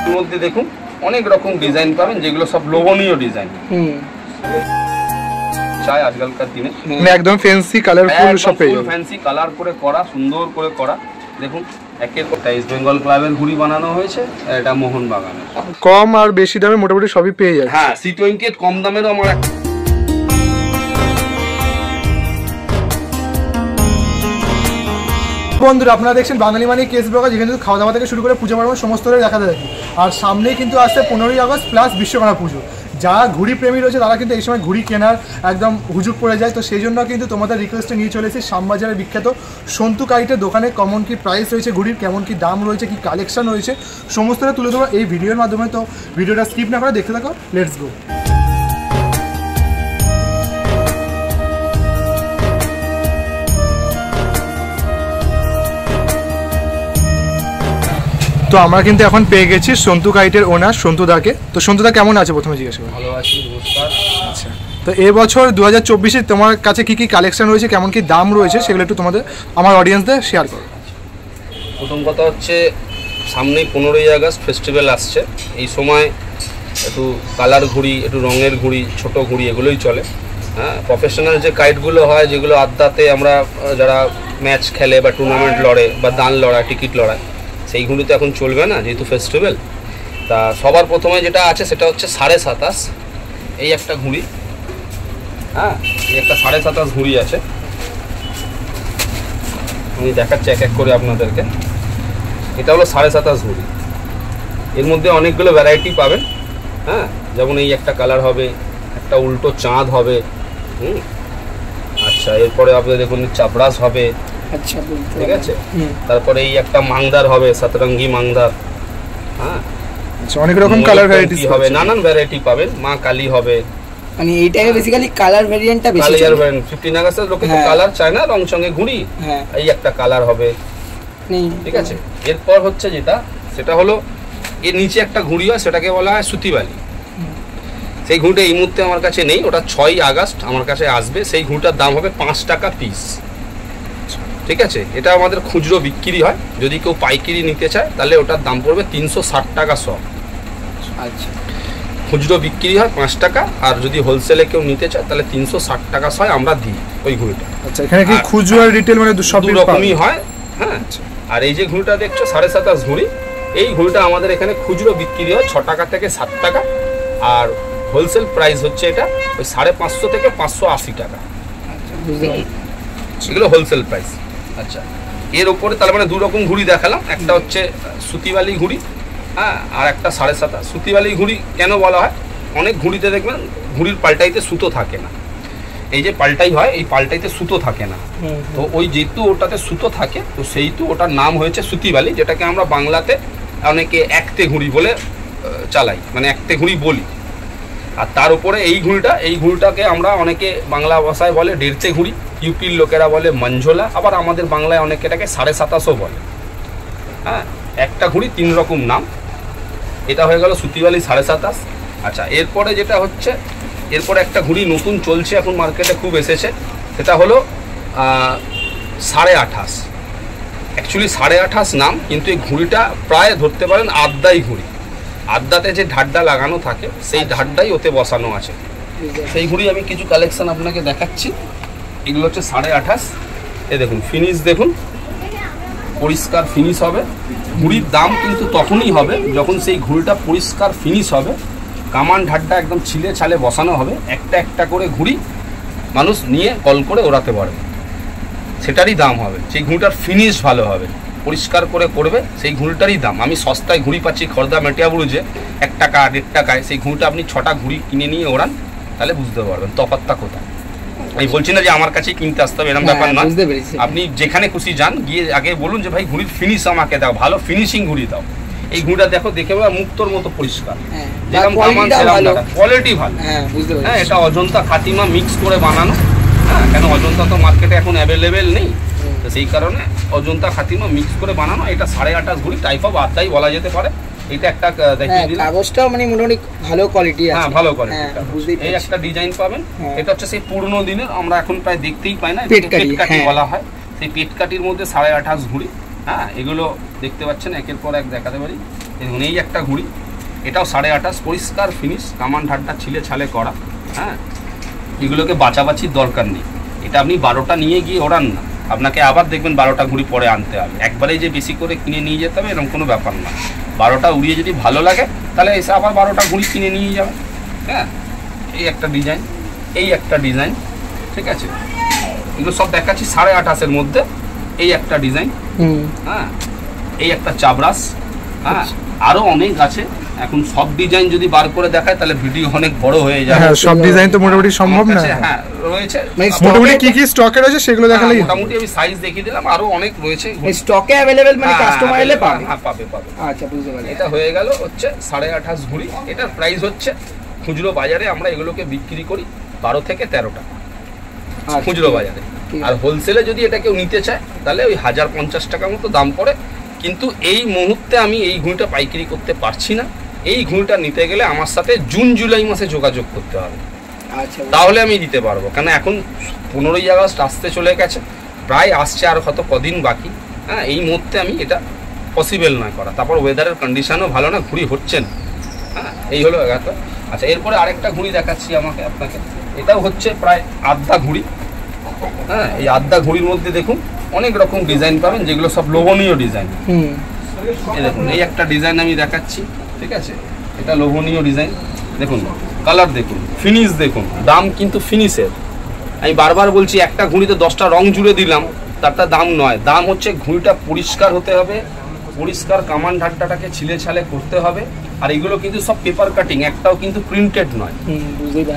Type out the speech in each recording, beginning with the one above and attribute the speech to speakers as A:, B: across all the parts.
A: এর মধ্যে দেখুন অনেক রকম ডিজাইন পাবেন, যেগুলো সব লোভনীয় ডিজাইন। চাই আজকালকার দিনে
B: একদম ফ্যান্সি কালারফুল সব পেয়ে যাবেন,
A: ফ্যান্সি কালার করে করা, সুন্দর করে করা। দেখুন একের একটা ইস্ট বেঙ্গল ক্লাবের ঘুড়ি বানানো হয়েছে, এটা মোহনবাগানের।
B: কম আর বেশি দামে মোটামুটি সবই পেয়ে যায়।
A: হ্যাঁ, C20 কম দামেরও আমার।
B: বন্ধুরা আপনারা দেখছেন বাঙালি মানে কেস ব্লগার, যেখানে খাওয়া দাওয়া থেকে শুরু করে পূজা পার্বণ সমস্ত দেখাতে থাকি। আর সামনেই কিন্তু আসছে 15ই আগস্ট প্লাস বিশ্বকর্মা পুজো। যারা ঘুড়ি প্রেমী রয়েছে তারা কিন্তু এই সময় ঘুড়ি কেনার একদম হুজুগ পড়ে যায়। তো সেই জন্য কিন্তু তোমাদের রিকোয়েস্টে নিয়ে চলেছি শ্যামবাজারের বিখ্যাত সন্তু কাইটের দোকানে। কেমন কি প্রাইস রয়েছে ঘুড়ির, কেমন কি দাম রয়েছে, কি কালেকশন রয়েছে, সমস্তটা তুলে ধরো এই ভিডিওর মাধ্যমে। তো ভিডিওটা স্কিপ না করে দেখতে থাকো, লেটস গো। তো আমরা কিন্তু এখন পেয়ে গেছি সন্তু কাইটের ওনার সন্তুদাকে। তো সন্তুদা কেমন আছে প্রথমে জিজ্ঞাসা করি।
A: ভালো আছি, নমস্কার।
B: আচ্ছা, তো এবছর 2024-এ তোমার কাছে কি কি কালেকশন রয়েছে, কেমন কি দাম রয়েছে, সেগুলো একটু তোমাদের আমার অডিয়েন্সদের শেয়ার করো।
A: প্রথম কথা হচ্ছে সামনেই 15ই আগস্ট ফেস্টিভ্যাল আসছে। এই সময় একটু কালার ঘুড়ি, একটু রঙের ঘুড়ি, ছোট ঘুড়ি এগুলোই চলে। হ্যাঁ, প্রফেশনাল যে কাইটগুলো হয়, যেগুলো আড্ডাতে আমরা যারা ম্যাচ খেলে বা টুর্নামেন্ট লড়ে বা দান লড়ায়, টিকিট লড়ায়, সেই ঘুড়ি তো এখন চলবে না যেহেতু ফেস্টিভ্যাল। তা সবার প্রথমে যেটা আছে সেটা হচ্ছে 27.5 এই একটা ঘুড়ি। হ্যাঁ, এই একটা 27.5 ঘুড়ি আছে, আমি দেখাচ্ছি এক এক করে আপনাদেরকে। এটা হলো 27.5 ঘুড়ি। এর মধ্যে অনেকগুলো ভ্যারাইটি পাবেন। হ্যাঁ, যেমন এই একটা কালার হবে, একটা উল্টো চাঁদ হবে। আচ্ছা, এরপরে আপনাদের দেখুন চাপড়াস হবে। আচ্ছা, ঠিক আছে। তারপরে এই একটা মাংদার হবে, সাতরঙ্গি মাংদার। হ্যাঁ,
B: আচ্ছা, অনেক রকম কালার ভ্যারাইটি
A: হবে, নানান ভ্যারাইটি পাবেন। মা কালী হবে,
C: মানে এইটাকে বেসিক্যালি কালার ভেরিয়েন্টটা বেশি
A: কালার ভেরিয়েন্ট। 15 আগস্টের লোকে তো কালার চায় না, রং সঙ্গে ঘুড়ি। এই একটা কালার হবে, ঠিক আছে। এরপর হচ্ছে যেটা, সেটা হলো এর নিচে একটা ঘুড়ি হয়, সেটাকে বলা হয় সুতিবালি। সেই ঘুড়িটা এই মুহূর্তে আমার কাছে নেই, ওটা 6ই আগস্ট আমার কাছে আসবে। সেই ঘুড়িটার দাম হবে 5 টাকা পিস, ঠিক আছে। এটা আমাদের খুচরো বিক্রি হয়, যদি কেউ পাইকারি নিতে চায় তাহলে ওটার দাম পড়বে 360 টাকা শ। আচ্ছা, খুচরো বিক্রি হয় 5 টাকা, আর যদি হোলসেলে কেউ নিতে চায় তাহলে 360 টাকা শ আমরা দিই ওই ঘুড়িটা।
B: আচ্ছা, এখানে কি খুচরো আর রিটেল মানে সব
A: রকমই হয়। হ্যাঁ, আর এই যে ঘুড়িটা দেখছো 27.5 ঘুড়ি, এই ঘুড়িটা আমাদের এখানে খুচরো বিক্রি হয় 6 টাকা থেকে 7 টাকা, আর হোলসেল প্রাইস হচ্ছে এটা ওই 550 থেকে 580 টাকা। এগুলো হোলসেল প্রাইস। আচ্ছা, এর উপরে তাহলে মানে দু রকম ঘুড়ি দেখালাম, একটা হচ্ছে সুতিবালি ঘুড়ি, হ্যাঁ, আর একটা 7.5। সুতিবালি ঘুড়ি কেন বলা হয়, অনেক ঘুড়িতে দেখবেন ঘুড়ির পাল্টাইতে সুতো থাকে না। এই যে পাল্টাই হয়, এই পাল্টাইতে সুতো থাকে না। তো ওই যেহেতু ওটাতে সুতো থাকে, তো সেইটু ওটার নাম হয়েছে সুতিবালি, যেটাকে আমরা বাংলাতে অনেকে একতে ঘুড়ি বলে চালাই, মানে একতে ঘুড়ি বলি। আর তার উপরে এই ঘুড়িটাকে আমরা অনেকে বাংলা ভাষায় বলে দেড়তে ঘুড়ি, ইউপির লোকেরা বলে মঞ্ঝোলা, আবার আমাদের বাংলায় অনেকে এটাকে 27.5 বলে। হ্যাঁ, একটা ঘুড়ি 3 রকম নাম। এটা হয়ে গেল সুতিবালি 27.5। আচ্ছা, এরপরে যেটা হচ্ছে, এরপরে একটা ঘুড়ি নতুন চলছে, এখন মার্কেটে খুব এসেছে, সেটা হলো 28.5। অ্যাকচুয়ালি 28.5 নাম, কিন্তু এই ঘুড়িটা প্রায় ধরতে পারেন আদ্দাই ঘুড়ি। আদ্দাতে যে ঢাড্ডা লাগানো থাকে সেই ঢাড্ডাই ওতে বসানো আছে। সেই ঘুড়ি আমি কিছু কালেকশন আপনাকে দেখাচ্ছি। এগুলো হচ্ছে 28.5। এ দেখুন ফিনিশ, দেখুন পরিষ্কার ফিনিশ হবে। ঘুড়ির দাম কিন্তু তখনই হবে যখন সেই ঘুড়িটা পরিষ্কার ফিনিশ হবে, কামান ঢাড্ডা একদম ছিলে ছালে বসানো হবে, একটা একটা করে ঘুড়ি মানুষ নিয়ে কল করে ওড়াতে পারবে, সেটারই দাম হবে। সেই ঘুড়িটার ফিনিশ ভালো হবে, পরিষ্কার করে করবে, সেই ঘুড়িটারই দাম। আমি সস্তায় ঘুড়ি পাচ্ছি খর্দা মেটিয়াবুরুজে 1 টাকা 1.5 টাকায়, সেই ঘুড়িটা আপনি 6টা ঘুড়ি কিনে নিয়ে ওড়ান, তাহলে বুঝতে পারবেন তফাৎটা কোথায়। আমি বলছি না যে আমার কাছেই কিনতে আসতে হবে, এরকম ব্যাপার না। আপনি যেখানে খুশি যান, গিয়ে আগে বলুন যে ভাই ঘুড়ির ফিনিশ আমাকে দাও, ভালো ফিনিশিং ঘুড়ি দাও। এই ঘুড়িটা দেখো, দেখে মুক্তোর মতো পরিষ্কার, যেরকম কোয়ালিটি ভালো। হ্যাঁ, এটা অজন্তা খাতিমা মিক্স করে বানানো। হ্যাঁ, কেন অজন্তা তো মার্কেটে এখন অ্যাভেলেবেল নেই, তো সেই কারণে অজন্তা খাতিমা মিক্স করে বানানো। এটা 28.5 ঘুড়ি, টাইপ অফ আদ্দাই বলা যেতে পারে। এটা একটা দেখিয়ে দিলাম, কাগজটাও মানে মোটামুটি ভালো কোয়ালিটি আছে। হ্যাঁ, ভালো কোয়ালিটি। এই একটা ডিজাইন পাবেন, এটা হচ্ছে সেই পুরনো দিনের, আমরা এখন প্রায় দেখতেই পাই না, পেটকাঠি বলা হয়। সেই পেটকাঠির মধ্যে 28.5 ঘুড়ি। হ্যাঁ, এগুলো দেখতে পাচ্ছেন, একের পর এক দেখাতে পারি। দেখুন এই একটা ঘুড়ি, এটাও 28.5 পরিষ্কার ফিনিশ, কামান ঢাড্ডা ছিলে ছালে করা। হ্যাঁ, এগুলোকে বাছাবাছির দরকার নেই। এটা আপনি 12টা নিয়ে গিয়ে ওড়ান না, আপনাকে আবার দেখবেন 12টা ঘুড়ি পরে আনতে হবে। একবারেই যে বেশি করে কিনে নিয়ে যেতে হবে এরকম কোনো ব্যাপার না। 12টা উড়িয়ে যদি ভালো লাগে তাহলে এসে আবার 12টা ঘুড়ি কিনে নিয়ে যাবে। হ্যাঁ, এই একটা ডিজাইন, এই একটা ডিজাইন, ঠিক আছে। এগুলো সব দেখাচ্ছি 28.5-এর মধ্যে। এই একটা ডিজাইন, হ্যাঁ, এই একটা চাবরাস। হ্যাঁ, আরও অনেক আছে। এখন সব ডিজাইন যদি বার করে দেখায় তাহলে ভিডিও অনেক বড় হয়ে যাবে।
B: হ্যাঁ, সব ডিজাইন তো মোটামুটি সম্ভব না।
A: হ্যাঁ, রয়েছে
B: মোটামুটি কি কি স্টকে রয়েছে সেগুলো দেখালেই
A: মোটামুটি আমি সাইজ দেখিয়ে দিলাম, আরো অনেক রয়েছে
C: স্টকে अवेलेबल, মানে কাস্টমার এলে পাবে।
A: হ্যাঁ, পাবে।
C: আচ্ছা, বুঝতে পারলাম।
A: এটা হয়ে গেল হচ্ছে 28.5 ঘুড়ি। এটার প্রাইস হচ্ছে খুচরো বাজারে আমরা এগুলোকে বিক্রি করি 12 থেকে 13 টাকা খুচরো বাজারে। আর হোলসেলে যদি এটা কেউ নিতে চায় তাহলে ওই 1050 টাকা মতো দাম পড়ে। কিন্তু এই মুহূর্তে আমি এই ঘুড়িটা পাইকারি করতে পারছি না। এই ঘুড়িটা নিতে গেলে আমার সাথে জুন জুলাই মাসে যোগাযোগ করতে হবে,
C: আচ্ছা,
A: তাহলে আমি দিতে পারবো। কারণ এখন 15ই আগস্ট আসতে চলে গেছে, প্রায় আসছে আর কত কদিন বাকি। হ্যাঁ, এই মুহূর্তে আমি এটা পসিবল নয় করা। তারপর ওয়েদারের কন্ডিশনও ভালো না, ঘুড়ি হচ্ছে না। হ্যাঁ, এই হলো ব্যাপার। আচ্ছা, এরপরে আরেকটা ঘুড়ি দেখাচ্ছি আপনাকে। এটাও হচ্ছে প্রায় আধা ঘুড়ি। হ্যাঁ, এই আধা ঘুড়ির মধ্যে দেখুন অনেক রকম ডিজাইন পাবেন, যেগুলো সব লোভনীয় ডিজাইন। এই দেখুন এই একটা ডিজাইন আমি দেখাচ্ছি, ঠিক আছে। এটা লোভনীয় ডিজাইন, দেখুন কালার দেখুন, ফিনিশ দেখুন, দাম কিন্তু ফিনিশের। আমি বারবার বলছি একটা ঘুড়িতে 10টা রং জুড়ে দিলাম তারটা দাম নয়। দাম হচ্ছে ঘুড়িটা পরিষ্কার হতে হবে, পরিষ্কার কামান ঢাড্ডাটাকে ছিলে ছালে করতে হবে। আর এগুলো কিন্তু সব পেপার কাটিং, একটাও কিন্তু প্রিন্টেড নয়।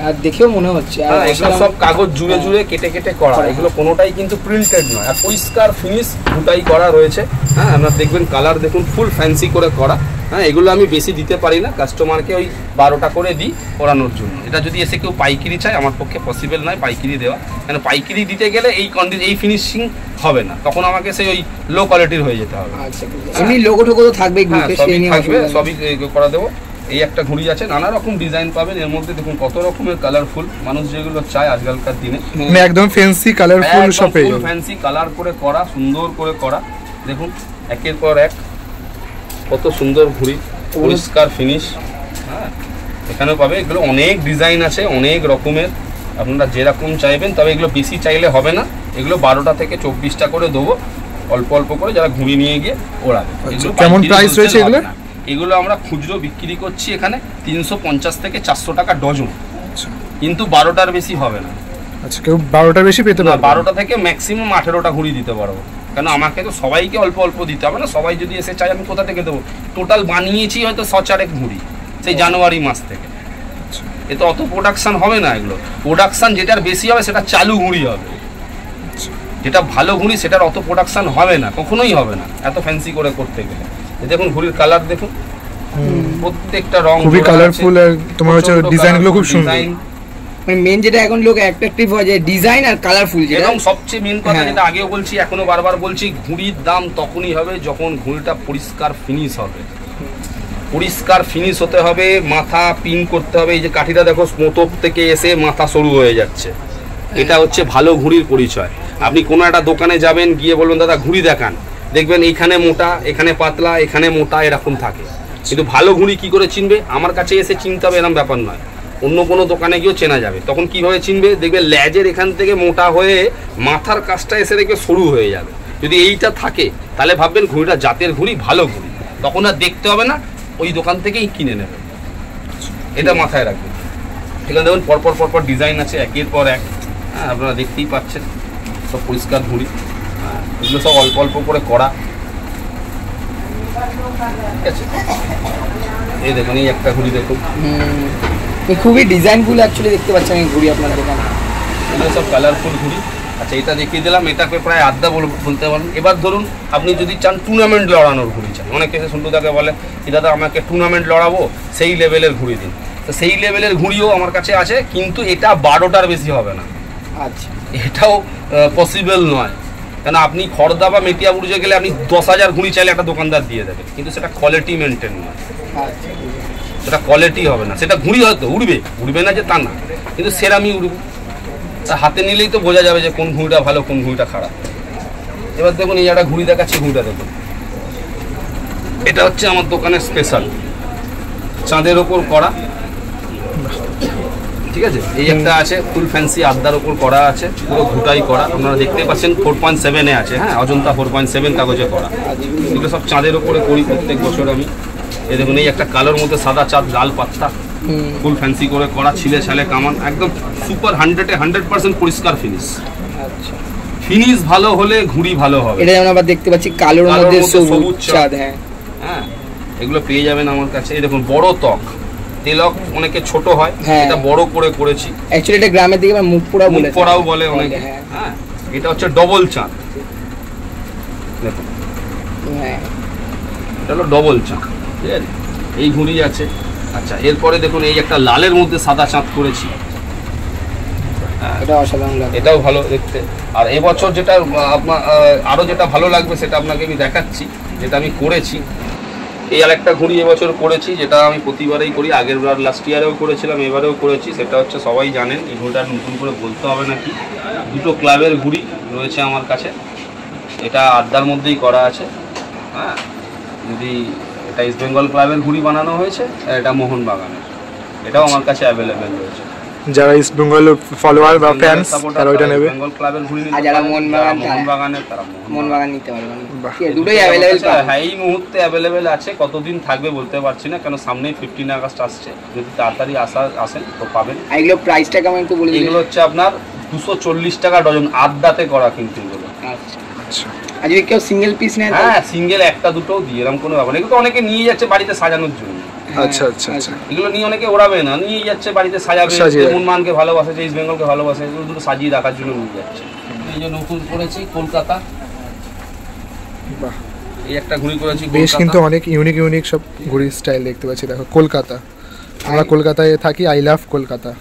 C: আর দেখেও মনে হচ্ছে
A: এগুলো সব কাগজ জুড়ে জুড়ে কেটে কেটে করা, এগুলো কোনোটাই কিন্তু প্রিন্টেড নয়। আর পরিষ্কার ফিনিশ দুটাই করা রয়েছে। হ্যাঁ, আপনারা দেখবেন কালার দেখুন, ফুল ফ্যান্সি করে করা। হ্যাঁ, এগুলো আমি বেশি দিতে পারি না, কাস্টমারকে ওই 12টা করে দিই ওড়ানোর জন্য। এটা যদি এসে কেউ পাইকারি চায় আমার পক্ষে পসিবল নয় পাইকারি দেওয়া, কেন পাইকারি দিতে গেলে এই ফিনিশিং হবে না, তখন আমাকে সেই ওই লো কোয়ালিটির হয়ে যেতে হবে।
C: আচ্ছা, এমনি লোগো টোগো তো থাকবেই,
A: থাকবে, সবই করা দেবো। এই একটা ঘুড়ি আছে, নানা রকম ডিজাইন পাবেন এর মধ্যে। দেখুন কত রকমের কালারফুল, মানুষ যেগুলো চায় আজকালকার দিনে,
B: মানে একদম ফ্যান্সি কালারফুল শপে
A: ফ্যান্সি কালার করে করা, সুন্দর করে করা। দেখুন একের পর এক কত সুন্দর ঘুড়ি, পরিষ্কার ফিনিশ। হ্যাঁ, এখানেও পাবে। এগুলো অনেক ডিজাইন আছে, অনেক রকমের, আপনারা যেরকম চাইবেন। তবে এগুলো বেশি চাইলে হবে না, এগুলো 12টা থেকে 24টা করে দেবো, অল্প অল্প করে, যারা ঘুড়ি নিয়ে গিয়ে ওড়াবে।
B: কেমন প্রাইস রয়েছে এগুলো?
A: এগুলো আমরা খুচরো বিক্রি করছি এখানে 350 থেকে 400 টাকা ডজন, কিন্তু 12টার বেশি হবে না।
B: আচ্ছা, কেউ 12টার বেশি পেতে পারবে?
A: 12টা থেকে ম্যাক্সিমাম 18টা ঘুড়ি দিতে পারবো। কেন আমাকে তো সবাইকে অল্প অল্প দিতে হবে না, সবাই যদি এসে চাই আমি কোথা থেকে দেবো? টোটাল বানিয়েছি হয়তো 100-4 ঘুড়ি সেই জানুয়ারি মাস থেকে। এ তো অত প্রোডাকশান হবে না। এগুলো প্রোডাকশান যেটার বেশি হবে সেটা চালু ঘুড়ি হবে, যেটা ভালো ঘুড়ি সেটার অত প্রোডাকশান হবে না, কখনোই হবে না এত ফ্যান্সি করে করতে গেলে। দেখুন ঘুড়ির কালার দেখুন, প্রত্যেকটা রং
B: খুবই কালারফুল, আর তোমার হচ্ছে ডিজাইনগুলো খুব সুন্দর।
C: মেন যেটা এখন লোক অ্যাট্রাকটিভ হয় যে ডিজাইন আর কালারফুল,
A: এবং সবচেয়ে মেন কথা যেটা আগেও বলছি এখনো বারবার বলছি, ঘুড়ির দাম তখনই হবে যখন ঘুড়িটা পরিষ্কার ফিনিশ হবে। পরিষ্কার ফিনিশ হতে হবে, মাথা পিন করতে হবে। এই যে কাঠিটা দেখো স্মোতক থেকে এসে মাথা সরু হয়ে যাচ্ছে, এটা হচ্ছে ভালো ঘুড়ির পরিচয়। আপনি কোনো একটা দোকানে যাবেন, গিয়ে বলবেন দাদা ঘুড়ি দেখান, দেখবেন এইখানে মোটা, এখানে পাতলা, এখানে মোটা, এরকম থাকে। কিন্তু ভালো ঘুড়ি কি করে চিনবে? আমার কাছে এসে চিনতে হবে এরকম ব্যাপার নয়, অন্য কোনো দোকানে গিয়েও চেনা যাবে। তখন কিভাবে চিনবে? দেখবে ল্যাজের এখান থেকে মোটা হয়ে মাথার কাছটা এসে দেখবে সরু হয়ে যাবে। যদি এইটা থাকে তাহলে ভাববেন ঘুড়িটা জাতের ঘুড়ি, ভালো ঘুড়ি। তখন আর দেখতে হবে না, ওই দোকান থেকেই কিনে নেবে। এটা মাথায় রাখবেন। এখানে দেখুন পরপর পরপর ডিজাইন আছে একের পর এক। হ্যাঁ, আপনারা দেখতেই পাচ্ছেন সব পরিষ্কার ঘুড়ি। হ্যাঁ, এগুলো সব অল্প অল্প করে করা, ঠিক আছে। এই দেখুন এই একটা ঘুড়ি দেখুন,
C: খুবই ডিজাইনফুল অ্যাকচুয়ালি দেখতে পাচ্ছেন এই ঘুড়ি আপনার দোকানে।
A: এগুলো সব কালারফুল ঘুড়ি। আচ্ছা, এটা দেখিয়ে দিলাম, এটাকে প্রায় আধা বলতে পারেন। এবার ধরুন আপনি যদি চান টুর্নামেন্ট লড়ানোর ঘুড়ি চান, অনেকে এসে সুন্দরদাকে বলে দাদা আমাকে টুর্নামেন্ট লড়াবো, সেই লেভেলের ঘুড়ি দিন। তো সেই লেভেলের ঘুড়িও আমার কাছে আছে, কিন্তু এটা 12টার বেশি হবে না।
C: আচ্ছা,
A: এটাও পসিবল নয়, কেন আপনি খড়দা বা মেটিয়া বুর্জে গেলে আপনি 10,000 ঘুড়ি চাইলে একটা দোকানদার দিয়ে দেবে, কিন্তু সেটা কোয়ালিটি মেনটেন নয়, সেটা কোয়ালিটি হবে না। সেটা ঘুড়ি হয়তো উড়বে না যে তা না, কিন্তু সেরামি উড়বে। তা হাতে নিলেই তো বোঝা যাবে যে কোন ঘুড়িটা ভালো কোন ঘুড়িটা খারাপ। এবার দেখুন এই একটা ঘুড়ি দেখাচ্ছি, ঘুড়িটা দেখুন এটা হচ্ছে আমার দোকানের স্পেশাল চাঁদের ওপর করা, ঠিক আছে। এই একটা আছে ফুল ফ্যান্সি আদ্যার ওপর করা আছে, পুরো ঘুটাই করা, আপনারা দেখতে পাচ্ছেন 4.7 আছে, হ্যাঁ অজন্তা 4.7 কাগজে করা। এগুলো সব চাঁদের ওপরে করি প্রত্যেক বছর আমি। এই দেখুন এই একটা কালোর মধ্যে সাদা চাঁদ, লাল পাত্তা, ফুল ফ্যান্সি করে করা, ছিলে ছালে কামান, একদম সুপার 100% পরিষ্কার ফিনিশ।
C: আচ্ছা,
A: ফিনিশ ভালো হলে ঘুড়ি ভালো হবে।
C: এটা যেমন আবার দেখতে পাচ্ছি কালোর মধ্যে সবুজ চাঁদ, হ্যাঁ
A: হ্যাঁ এগুলো পেয়ে যাবেন আমার কাছে। এই দেখুন বড় ত্বক, তেলক অনেকে ছোট হয়, এটা বড় করে করেছি।
C: অ্যাকচুয়ালি এটা গ্রামের দিকে মুখ পোড়াও
A: বলে অনেকে, হ্যাঁ এটা হচ্ছে ডবল চাঁদ, দেখুন
C: হ্যাঁ
A: এটা হলো ডবল চাঁদ, ঠিক আছে। এই ঘুড়ি আছে। আচ্ছা এরপরে দেখুন এই একটা লালের মধ্যে সাদা চাঁদ করেছি,
C: এটা অসাধারণ লাগে,
A: এটাও ভালো দেখতে। আর এবছর যেটা আপনার আরো যেটা ভালো লাগবে সেটা আপনাকে আমি দেখাচ্ছি, যেটা আমি করেছি। এই আরেকটা ঘুড়ি এবছর করেছি, যেটা আমি প্রতিবারেই করি, আগের বার লাস্ট ইয়ারেও করেছিলাম, এবারেও করেছি। সেটা হচ্ছে সবাই জানেন, এই ঘুড়িটা নতুন করে বলতে হবে নাকি। দুটো ক্লাবের ঘুড়ি রয়েছে আমার কাছে, এটা আড্ডার মধ্যেই করা আছে, হ্যাঁ। যদি এটা ইস্ট বেঙ্গল ক্লাবের ঘুড়ি বানানো হয়েছে, আর এটা মোহনবাগানের, এটাও আমার কাছে অ্যাভেলেবেল রয়েছে।
B: যারা ইস্ট বেঙ্গল ফলোয়ার বা ফ্যান্স তারা ওইটা নেবে,
A: বেঙ্গল ক্লাবের ঘুড়ি নিতে,
C: আর যারা
A: মোহনবাগানের তারা
C: মোহনবাগান নিতে পারবেন। দুটোই অ্যাভেলেবেল,
A: হ্যাঁ এই মুহূর্তে অ্যাভেলেবেল আছে। কতদিন থাকবে বলতে পারছি না, কেন সামনেই 15 আগস্ট আসছে। যদি তাড়াতাড়ি আসেন তো পাবেন।
C: আর এগুলো প্রাইসটা কেমন একটু বলে দিন।
A: এগুলো হচ্ছে আপনার 240 টাকা ডজন, আদ্যাতে করা কিন্তু এগুলো।
C: আচ্ছা আচ্ছা, আর যদি কেউ সিঙ্গেল পিস নেয়,
A: হ্যাঁ সিঙ্গেল একটা দুটো দিয়ে, এরকম কোনো ব্যাপার। এগুলো তো অনেকে নিয়ে যাচ্ছে বাড়িতে সাজানোর জন্য।
B: আচ্ছা আচ্ছা আচ্ছা,
A: এগুলো নিয়ে অনেকে ওড়াবে না, নিয়ে যাচ্ছে বাড়িতে সাজাবে, মনমানকে ভালোবাসে, ইস্ট বেঙ্গলকে ভালোবাসে, এগুলো দুটো সাজিয়ে রাখার জন্য নিয়ে যাচ্ছে। এই যে নতুন করেছি কলকাতা,
B: বাহ
A: এই একটা ঘুড়ি করেছি
B: বেশ, কিন্তু অনেক ইউনিক সব ঘুড়ির স্টাইল দেখতে পাচ্ছি। দেখো কলকাতা, আমরা কলকাতায় থাকি, আই লাভ কলকাতা।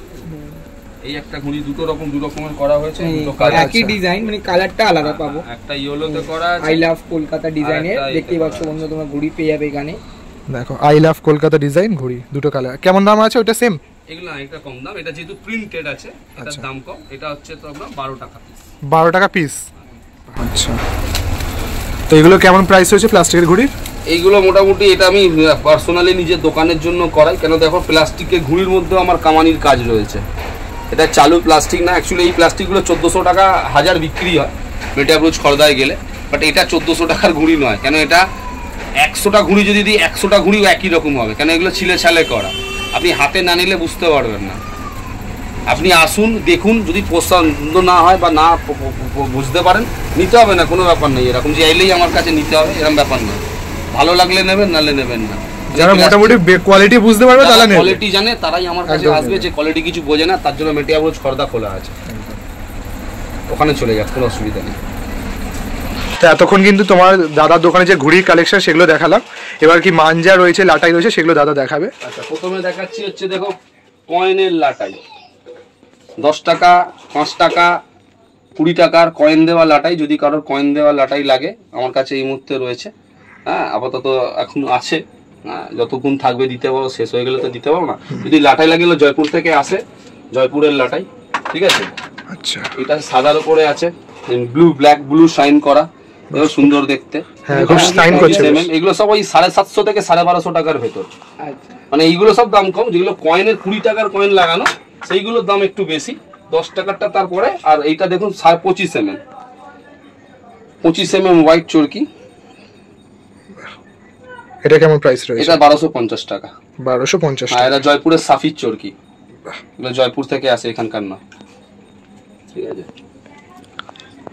A: এই একটা ঘুড়ি দু রকমের করা হয়েছে, দুটো কালার,
C: একই ডিজাইন, মানে কালারটা আলাদা পাবো।
A: একটা ইয়েলোতে করা আছে
C: আই লাভ কলকাতা ডিজাইনের, দেখতেই পাচ্ছ বন্ধু তোমরা ঘুড়ি পেয়ে যাবে এখানে।
B: দেখো আই লাভ কলকাতা ডিজাইন ঘুড়ি, দুটো কালার। কেমন দাম আছে ওটা? সেম
A: এগুলো একটা কম দাম, এটা যেহেতু প্রিন্টেড আছে এটার দাম কম। এটা হচ্ছে তো আপনার 12 টাকা পিস।
B: 12 টাকা পিস, আচ্ছা। তো এগুলো কেমন প্রাইস হয়েছে প্লাস্টিকের ঘুড়ির?
A: এইগুলো মোটামুটি, এটা আমি পার্সোনালি নিজের দোকানের জন্য করাই। কেন দেখো প্লাস্টিকের ঘুড়ির মধ্যেও আমার কামানির কাজ রয়েছে। এটা চালু প্লাস্টিক না, অ্যাকচুয়ালি এই প্লাস্টিকগুলো 1400 টাকা হাজার বিক্রি হয় মেটে অ্যাপ্রোচ খড়দায় গেলে, বাট এটা 1400 টাকার ঘুড়ি নয়। কেন এটা 100টা ঘুড়ি যদি দিই, 100টা ঘুড়িও একই রকম হবে, কেন এগুলো ছিলে ছালে করা। আপনি হাতে না নিলে বুঝতে পারবেন না। আপনি আসুন, দেখুন, যদি পছন্দ না হয় বা না বুঝতে পারেন, নিতে হবে না, কোনো ব্যাপার নেই। এরকম যে এলেই আমার কাছে নিতে হবে এরকম ব্যাপার নয়। ভালো লাগলে নেবেন, নালে নেবেন না।
B: যারা মোটামুটি কোয়ালিটি বুঝতে পারবে তারা নেবে,
A: কোয়ালিটি জানে তারাই আমার কাছে আসবে। যে কোয়ালিটি কিছু বোঝে না, তার জন্য মেটে অ্যাপ্রোচ খড়দা খোলা আছে, ওখানে চলে যাক, কোনো অসুবিধা নেই।
B: তো এতক্ষণ কিন্তু তোমার দাদার দোকানে যে ঘুড়ির কালেকশন সেগুলো দেখালাম, এবার কি মাঞ্জা রয়েছে, লাটাই রয়েছে, সেগুলো দাদা দেখাবে।
A: আচ্ছা প্রথমে দেখাচ্ছি হচ্ছে, দেখো কয়েনের লাটাই, 10 টাকা, 5 টাকা, 20 টাকার কয়েন দেওয়া লাটাই। যদি কারোর কয়েন দেওয়া লাটাই লাগে আমার কাছে এই মুহূর্তে রয়েছে, হ্যাঁ আপাতত এখন আছে, হ্যাঁ যতক্ষণ থাকবে দিতে পারো, শেষ হয়ে গেলে তো দিতে পারো না। যদি লাটাই লাগে, জয়পুর থেকে আসে, জয়পুরের লাটাই, ঠিক আছে।
B: আচ্ছা,
A: এটা সাদার উপরে আছে, ব্লু শাইন করা, এগুলো সুন্দর দেখতে,
B: হ্যাঁ খুব শাইন করছে।
A: এগুলো সব ওই 750 থেকে 1250 টাকার ভেতর। মানে এইগুলো সব দাম কম। যেগুলো কয়েনের 20 টাকার কয়েন লাগানো, সেইগুলোর দাম একটু বেশি, 10 টাকারটা তারপরে। আর এইটা দেখুন 25 mm হোয়াইট চরকি,
B: এটা কেমন প্রাইস রয়েছে?
A: এটা 1250 টাকা।
B: 1250
A: টাকা। এটা জয়পুরের সাফির চরকি, এগুলো জয়পুর থেকে আসে, এখানকার না, ঠিক আছে।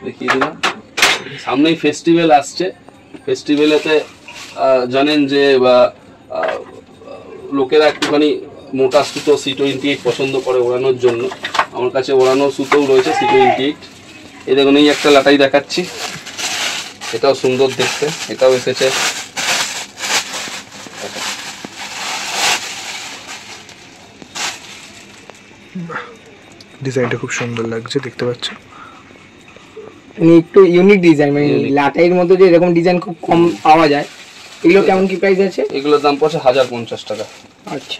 A: দেখিয়ে দিলাম। সামনেই ফেস্টিভ্যাল আসছে, ফেস্টিভ্যালেতে জানেন যে লোকেরা একটুখানি মোটা সুতো C28 পছন্দ করে ওড়ানোর জন্য। আমার কাছে ওড়ানো সুতোও রয়েছে C28। এই দেখুন এই একটা লাটাই দেখাচ্ছি, এটাও সুন্দর দেখতে, এটাও এসেছে।
B: ডিজাইনটা খুব সুন্দর লাগছে, দেখতে পাচ্ছ।
C: একটু ইউনিক ডিজাইন, মানে লাটাইয়ের মধ্যে যে এরকম ডিজাইন খুব কম পাওয়া যায়। এগুলো কেমন কি প্রাইস আছে?
A: এগুলোর দাম পড়ছে 1050 টাকা।
C: আচ্ছা,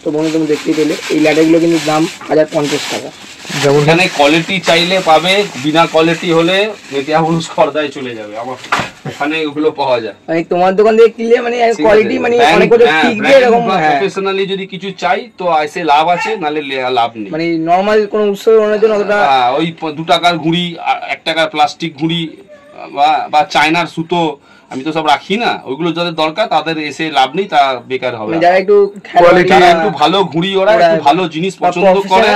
C: তো বন্ধু তুমি দেখতেই পেলে এই ল্যাডারগুলো কিন্তু দাম 1050 টাকা।
B: যেমন
A: এখানে কোয়ালিটি চাইলে পাবে, বিনা কোয়ালিটি হলে মেটিয়াবুল স্পর্ধায় চলে যাবে। আমার এখানে ওগুলো পাওয়া যায়।
C: মানে তোমার দোকান থেকে কিনলে মানে কোয়ালিটি মানে অনেক কিছু টিকবে এরকম।
A: প্রফেশনালি যদি কিছু চাই তো এসে লাভ আছে, নালে লাভ নেই।
C: মানে নরমাল কোনো উৎসব অনুষ্ঠানের জন্য অতটা
A: ওই 2 টাকার ঘুড়ি, 1 টাকার প্লাস্টিক ঘুড়ি বা চায়নার সুতো আমি তো সব রাখি না, ওইগুলো যাদের দরকার তাদের এসে লাভ নেই, তা বেকার হবে।
C: যারা একটু
A: যারা একটু ভালো ঘুড়ি ওরা একটু ভালো জিনিস পছন্দ করে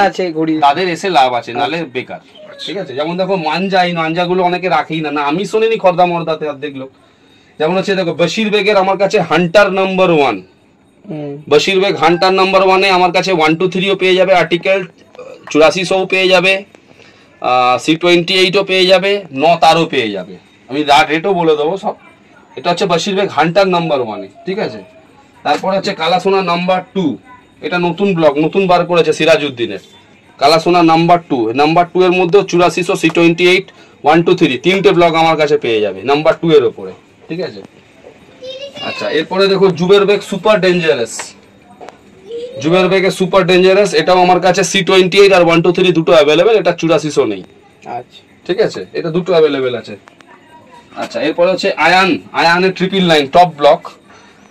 A: তাদের এসে লাভ আছে, নালে বেকার। ঠিক আছে, যেমন দেখো মাঞ্জা, এই মাঞ্জাগুলো অনেকে রাখেই না, না আমি শুনিনি খর্দা মর্দাতে আর দেখলো। যেমন হচ্ছে দেখো বশির বেগের আমার কাছে হান্টার নাম্বার 1, বশির বেগ হান্টার নাম্বার 1-এ আমার কাছে 1 2 3ও পেয়ে যাবে, আর্টিকেল 8400ও পেয়ে যাবে, C28ও পেয়ে যাবে, 9 তারও পেয়ে যাবে। আমি রেটও বলে দেবো সব। এটা হচ্ছে বশির বেগ হান্টার নাম্বার 1-এ, ঠিক আছে। তারপরে হচ্ছে কালাসোনা নাম্বার 2, এটা নতুন ব্লক, নতুন বার করেছে সিরাজউদ্দিনের। কালাসোনা নাম্বার 2, নাম্বার 2 এর মধ্যে 8400, C28, 1 2 3 তিনটে ব্লক আমার কাছে পেয়ে যাবে নাম্বার 2 এর উপরে, ঠিক আছে। আচ্ছা, এরপরে দেখো জুবের বেগ সুপার ডেঞ্জারাস, জুবের বেগের সুপার ডেঞ্জারাস, এটাও আমার কাছে C28 আর 1 2 3 দুটো অ্যাভেলেবেল, এটা 8400 নেই।
C: আচ্ছা,
A: ঠিক আছে, এটা দুটো অ্যাভেলেবেল আছে। আচ্ছা, এরপরে হচ্ছে আয়ানের 999 টপ ব্লক,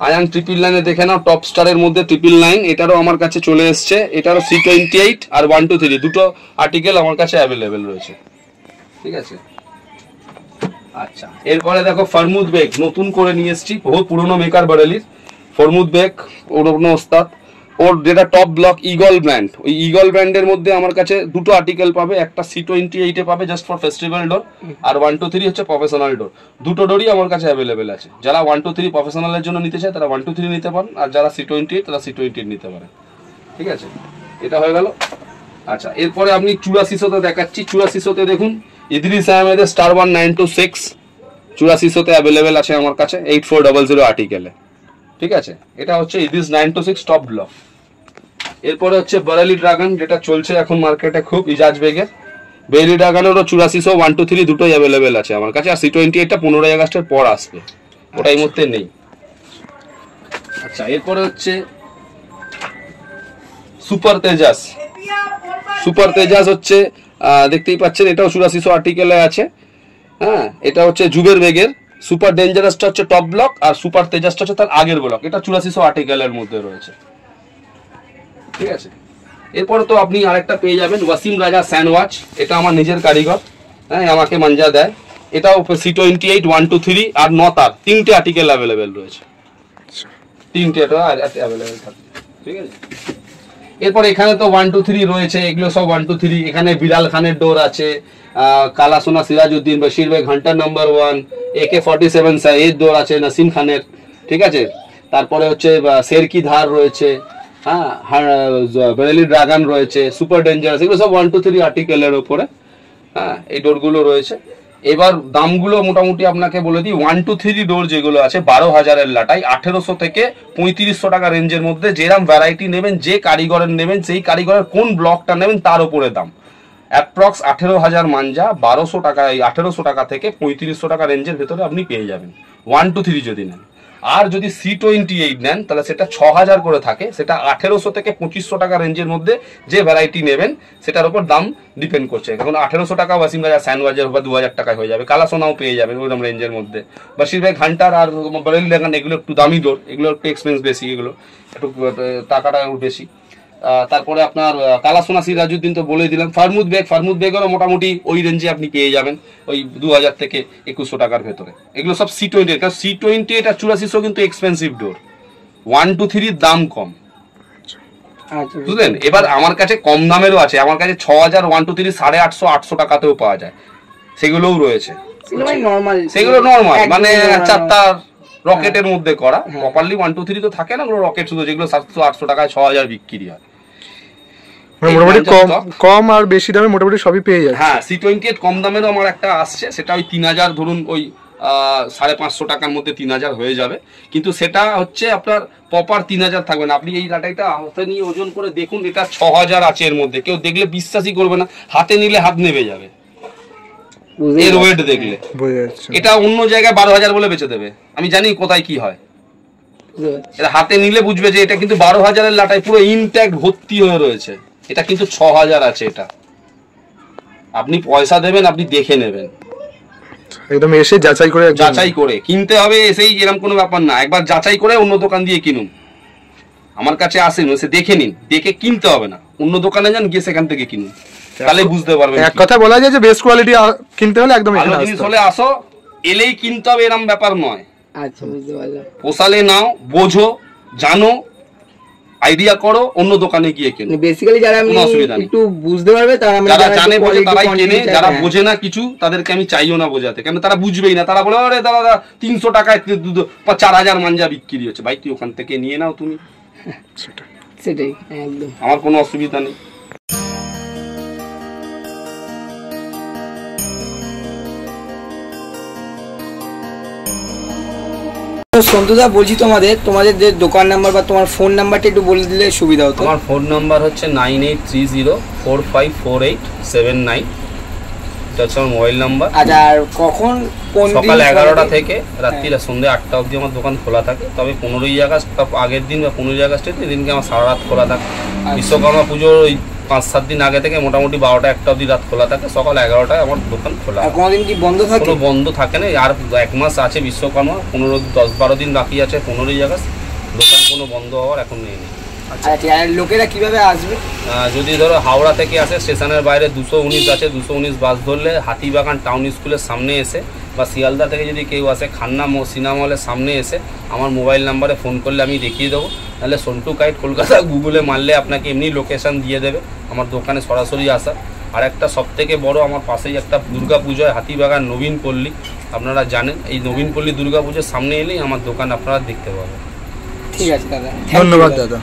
A: আয়ান 999-এ দেখে নাও, টপ স্টারের মধ্যে 999, এটারও আমার কাছে চলে এসছে, এটারও C28 আর 1 2 3 দুটো আর্টিকেল আমার কাছে অ্যাভেলেবেল রয়েছে, ঠিক আছে। আচ্ছা, এরপরে দেখো ফরমুদ বেগ নতুন করে নিয়ে এসেছি, বহু পুরনো মেকার বারেলির ফরমুদ বেগ, পুরনো ওস্তাদ, ওর যেটা টপ ব্লক ইগল ব্র্যান্ড, ওই ইগল ব্র্যান্ডের মধ্যে আমার কাছে দুটো আর্টিকেল পাবে, একটা C28-এ পাবে জাস্ট ফর ফেস্টিভ্যাল ডোর, আর 1 2 3 হচ্ছে প্রফেশনাল ডোর। দুটো ডোরই আমার কাছে অ্যাভেলেবেল আছে। যারা 1 2 3 প্রফেশনালের জন্য নিতে চায় তারা 1 2 3 নিতে পারেন, আর যারা C28 তারা C28 নিতে পারেন, ঠিক আছে। এটা হয়ে গেল। আচ্ছা, এরপরে আপনি 8400-তে দেখাচ্ছি। 8400-তে দেখুন ইদ্রিস আহমেদের স্টার 1926 8400-তে অ্যাভেলেবেল আছে আমার কাছে 8400 আর্টিকেলে, ঠিক আছে। এটা হচ্ছে ইদ্রিস 926 টপ ব্লক। এরপরে হচ্ছে বারেলি ড্রাগন, যেটা চলছে এখন মার্কেটে খুব, ইজাজ বেগের বেরি ড্রাগনেরও 8400 1 2 3 দুটোই অ্যাভেলেবেল আছে আমার কাছে, আর C28টা 15 আগস্টের পর আসবে, ওটা এই মুহূর্তে নেই। আচ্ছা, এরপরে হচ্ছে সুপার তেজাস। সুপার তেজাস হচ্ছে দেখতেই পাচ্ছেন, এটাও 8400 আর্টিকেলে আছে। হ্যাঁ, এটা হচ্ছে জুবের বেগের। সুপার ডেঞ্জারাসটা হচ্ছে টপ ব্লক, আর সুপার তেজাসটা হচ্ছে তার আগের ব্লক, এটা 8400 আর্টিকেলের মধ্যে রয়েছে, ঠিক আছে। এরপরে তো আপনি আরেকটা পেয়ে যাবেন ওয়াসিম রাজা স্যান্ডওয়াচ, এটা আমার নিজের কারিগর, হ্যাঁ, আমাকে মাঞ্জা দেয়। এটাও C28 1 2 3 আর 9 তার তিনটে আর্টিকেল অ্যাভেলেবেল রয়েছে, তিনটে অ্যাভেলেবেল থাকে, ঠিক আছে। এরপর এখানে তো 1 2 3 রয়েছে, এগুলো সব 1 2 3। এখানে বিলাল খানের ডোর আছে, কালাসোনা সিরাজউদ্দিন, বশির বেগ হান্টার নাম্বার 1, AK-47 এর ডোর আছে নাসিম খানের, ঠিক আছে। তারপরে হচ্ছে শের কি ধার রয়েছে, হ্যাঁ, বারেলি ড্রাগন রয়েছে, সুপার ডেঞ্জারাস, এগুলো সব 1 2 3 আর্টিকেলের উপরে, হ্যাঁ, এই ডোরগুলো রয়েছে। এবার দামগুলো মোটামুটি আপনাকে বলে দিই। 1 2 3 ডোর যেগুলো আছে 12,000-এর লাটাই 1800 থেকে 3500 টাকা রেঞ্জের মধ্যে, যেরকম ভ্যারাইটি নেবেন, যে কারিগরের নেবেন, সেই কারিগরের কোন ব্লকটা নেবেন তার উপরে দাম। অ্যাপ্রক্স 18,000 মাঞ্জা 1200 টাকা, 1800 টাকা থেকে 3500 টাকা রেঞ্জের ভেতরে আপনি পেয়ে যাবেন 1 2 3 যদি নেন। আর যদি C28 নেন তাহলে সেটা 6000 করে থাকে, সেটা 1800 থেকে 2500 টাকা রেঞ্জের মধ্যে যে ভ্যারাইটি নেবেন সেটার উপর দাম ডিপেন্ড করছে। এখন 1800 টাকা ওয়াসিম রাজা স্যান্ডওয়াচের বা 2000 টাকায় হয়ে যাবে। কালাসোনাও পেয়ে যাবেন ওইরকম রেঞ্জের মধ্যে। বশির বেগ হান্টার আর বারেলি ড্রাগন এগুলো একটু দামি ডোর, এগুলো একটু এক্সপেন্স বেশি, এগুলো একটু টাকাটা বেশি। তারপরে আপনার কালাসোনা সিরাজউদ্দিন তো বলে দিলাম। ফারমুদ বেগেরও মোটামুটি ওই রেঞ্জে আপনি পেয়ে যাবেন, ওই 2000 থেকে 2100 টাকার ভেতরে। এগুলো সব C28, কারণ C28 আর 8400 কিন্তু এক্সপেন্সিভ ডোর, 1 2 3 দাম কম, বুঝলেন। এবার আমার কাছে কম দামেরও আছে, আমার কাছে 6000 1 2 3 850 800 টাকাতেও পাওয়া যায়, সেগুলোও রয়েছে। সেগুলো নর্মাল মানে 4 রকেটের মধ্যে করা, প্রপারলি 1 2 3 তো থাকে না, রকেট শুধু, যেগুলো 700 800 টাকায় 6000 বিক্রি হয়।
B: মোটামুটি কম আর বেশি দামে মোটামুটি সবই পেয়ে যায়।
A: হ্যাঁ, C28 কম দামেরও আমার একটা আসছে, সেটা ওই 3000, ধরুন ওই 550 টাকার মধ্যে 3000 হয়ে যাবে, কিন্তু সেটা হচ্ছে আপনার প্রপার 3000 থাকবে না। আপনি এই লাটাইটা হাতে নিয়ে ওজন করে দেখুন, এটা 6000 আছে এর মধ্যে, কেউ দেখলে বিশ্বাসই করবে না, হাতে নিলে হাত নেবে যাবে এর ওয়েট দেখলে। এটা অন্য জায়গায় 12000 বলে বেচে দেবে, আমি জানি কোথায় কি হয়, এটা হাতে নিলে বুঝবে যে এটা কিন্তু 12,000-এর লাটাই পুরো ইনট্যাক্ট ভর্তি হয়ে রয়েছে। এটা কিন্তু 6,000 আছে। এটা আপনি পয়সা দেবেন, আপনি দেখে নেবেন,
B: একদম এসে যাচাই করে
A: যাচাই করে কিনতে হবে। এসেই এরকম কোনো ব্যাপার না, একবার যাচাই করে অন্য দোকান দিয়ে কিনুন। আমার কাছে আসেন, এসে দেখে নিন, দেখে কিনতে হবে না, অন্য দোকানে যান, গিয়ে সেখান থেকে কিনুন, তাহলে বুঝতে পারবেন।
B: এক কথা বলা যায় যে বেস্ট কোয়ালিটি কিনতে হলে একদম
A: ভালো জিনিস হলে আসো, এলেই কিনতে হবে এরকম ব্যাপার নয়।
C: আচ্ছা, বুঝতে পারলাম।
A: পোষালে নাও, বোঝো, জানো, আইডিয়া করো, অন্য দোকানে গিয়ে কেনো।
C: বেসিক্যালি যারা
A: কোনো অসুবিধা নেই,
C: একটু বুঝতে পারবে তারা,
A: যারা জানে বোঝে তারাই কেনে, যারা বোঝে না কিছু তাদেরকে আমি চাইও না বোঝাতে, কেন তারা বুঝবেই না। তারা বলে আরে দাদা 300 টাকায় 4,000 মাঞ্জা বিক্রি হচ্ছে। ভাই তুই ওখান থেকে নিয়ে নাও তুমি,
C: সেটাই একদম,
A: আমার কোনো অসুবিধা নেই।
C: সন্তুদা বলছি, তোমাদের যে দোকান নাম্বার বা তোমার ফোন নাম্বারটা একটু বলে দিলে সুবিধা হতো।
A: আমার ফোন নাম্বার হচ্ছে 9830454879, এটা হচ্ছে আমার মোবাইল নাম্বার।
C: আচ্ছা, আর কখন কোন দিন?
A: সকাল 11টা থেকে রাত্রি সন্ধ্যে 8টা অবধি আমার দোকান খোলা থাকে। তবে 15ই আগস্ট আগের দিন বা 15ই আগস্টের দিনকে আমার সারা রাত খোলা থাকে। বিশ্বকর্মা পুজোর ওই 5-7 দিন আগে থেকে মোটামুটি 12টা 1টা অবধি রাত খোলা থাকে। সকাল 11টায় আমার দোকান খোলা।
C: আর কোনোদিন কি বন্ধ থাকে?
A: কোনো বন্ধ থাকে না। আর 1 মাস আছে বিশ্বকর্মা, 10-12 দিন বাকি আছে 15ই আগস্ট। দোকান কোনো বন্ধ হওয়ার এখন নেই।
C: আচ্ছা, আর লোকেরা কিভাবে আসবে?
A: যদি ধরো হাওড়া থেকে আসে, স্টেশনের বাইরে 219 আছে, 219 বাস ধরলে হাতিবাগান টাউন স্কুলের সামনে এসে, বা শিয়ালদা থেকে যদি কেউ আসে খান্না সিনেমা হলের সামনে এসে আমার মোবাইল নাম্বারে ফোন করলে আমি দেখিয়ে দেবো। নাহলে সন্টু কাইট কলকাতা গুগলে মারলে আপনাকে এমনি লোকেশান দিয়ে দেবে আমার দোকানে সরাসরি আসা। আর একটা সবথেকে বড়, আমার পাশেই একটা দুর্গা পুজো হয় হাতিবাগান নবীনপল্লী, আপনারা জানেন। এই নবীনপল্লী দুর্গা পুজোর সামনে এলেই আমার দোকান আপনারা দেখতে পাবেন।
C: ঠিক আছে দাদা,
B: ধন্যবাদ দাদা।